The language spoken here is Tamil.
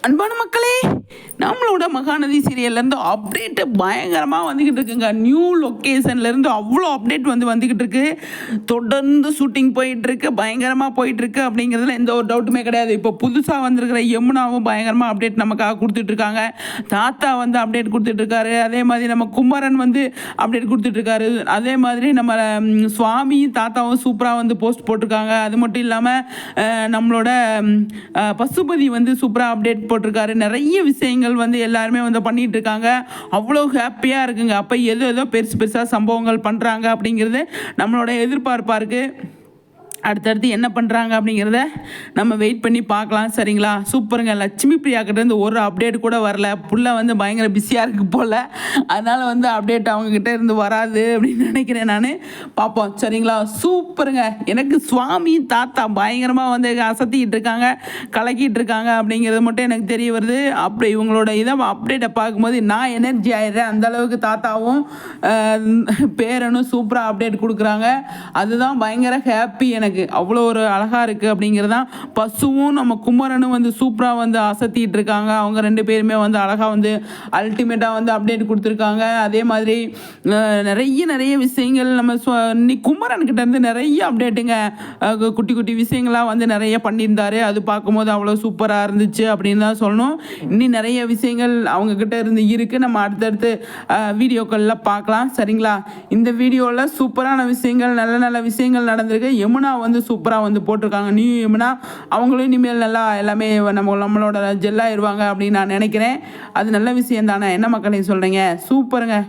அன்பான மக்களே, நம்மளோட மகாநதி சீரியல்லேருந்து அப்டேட்டு பயங்கரமாக வந்துக்கிட்டு இருக்குங்க. நியூ லொக்கேஷன்லேருந்து அவ்வளோ அப்டேட் வந்துக்கிட்டு இருக்கு. தொடர்ந்து ஷூட்டிங் போயிட்டுருக்கு, பயங்கரமாக போயிட்டுருக்கு அப்படிங்கிறதுல எந்த ஒரு டவுட்டுமே கிடையாது. இப்போ புதுசாக வந்திருக்கிற யமுனாவும் பயங்கரமாக அப்டேட் நமக்காக கொடுத்துட்ருக்காங்க. தாத்தா அப்டேட் கொடுத்துட்ருக்காரு. அதே மாதிரி நம்ம குமரன் அப்டேட் கொடுத்துட்ருக்காரு. அதே மாதிரி நம்ம சுவாமியும் தாத்தாவும் சூப்பராக போஸ்ட் போட்டிருக்காங்க. அது மட்டும் இல்லாமல் நம்மளோட பசுபதி சூப்பராக அப்டேட் போட்டிருக்காரு. நிறைய விஷயங்கள் எல்லாருமே பண்ணிட்டு இருக்காங்க. அவ்வளோ ஹாப்பியாக இருக்குங்க. அப்போ ஏதோ பெருசாக சம்பவங்கள் பண்ணுறாங்க அப்படிங்கிறது நம்மளோட எதிர்பார்ப்பாக இருக்குது. அடுத்தடுத்து என்ன பண்ணுறாங்க அப்படிங்கிறத நம்ம வெயிட் பண்ணி பார்க்கலாம். சரிங்களா? சூப்பருங்க. லட்சுமி பிரியா கிட்டேருந்து ஒரு அப்டேட் கூட வரல. புள்ள பயங்கர பிஸியாக இருக்குது போல். அதனால் அப்டேட் அவங்கக்கிட்ட இருந்து வராது அப்படின்னு நினைக்கிறேன் நான். பார்ப்போம். சரிங்களா? சூப்பருங்க. எனக்கு சுவாமி தாத்தா பயங்கரமாக அசத்திக்கிட்டு இருக்காங்க, கலக்கிட்டு இருக்காங்க அப்படிங்கிறது மட்டும் எனக்கு தெரிய வருது. அப்படி இவங்களோட அப்டேட்டை பார்க்கும்போது நான் எனர்ஜி ஆயிடுறேன். அந்தளவுக்கு தாத்தாவும் பேரனும் சூப்பராக அப்டேட் கொடுக்குறாங்க. அதுதான் பயங்கர ஹாப்பி எனக்கு. அவ்வளோ ஒரு அழகாக இருக்குது அப்படிங்கிறது தான். பசுவும் நம்ம குமரனும் சூப்பராக அசத்திட்டு இருக்காங்க. அவங்க ரெண்டு பேருமே அழகாக அல்டிமேட்டாக அப்டேட் கொடுத்துருக்காங்க. அதே மாதிரி நிறைய விஷயங்கள் நம்ம இன்னைக்கு குமரன்கிட்ட இருந்து நிறைய அப்டேட்டுங்க, குட்டி குட்டி விஷயங்களாக நிறைய பண்ணியிருந்தாரு. அது பார்க்கும்போது அவ்வளோ சூப்பராக இருந்துச்சு அப்படின்னு தான் சொல்லணும். இன்னும் நிறைய விஷயங்கள் அவங்கக்கிட்ட இருந்து இருக்குது. நம்ம அடுத்தடுத்து வீடியோக்களில் பார்க்கலாம். சரிங்களா? இந்த வீடியோவில் சூப்பரான விஷயங்கள், நல்ல விஷயங்கள் நடந்திருக்கு. யமுனா சூப்பராக போட்டிருக்காங்க. நியூ யமுனா அவங்களும் இனிமேல் நல்லா எல்லாமே நம்மளோட ஜெல்லாயிருவாங்க அப்படின்னு நான் நினைக்கிறேன். அது நல்ல விஷயம் தானே? என்ன மக்களே சொல்கிறீங்க? சூப்பருங்க.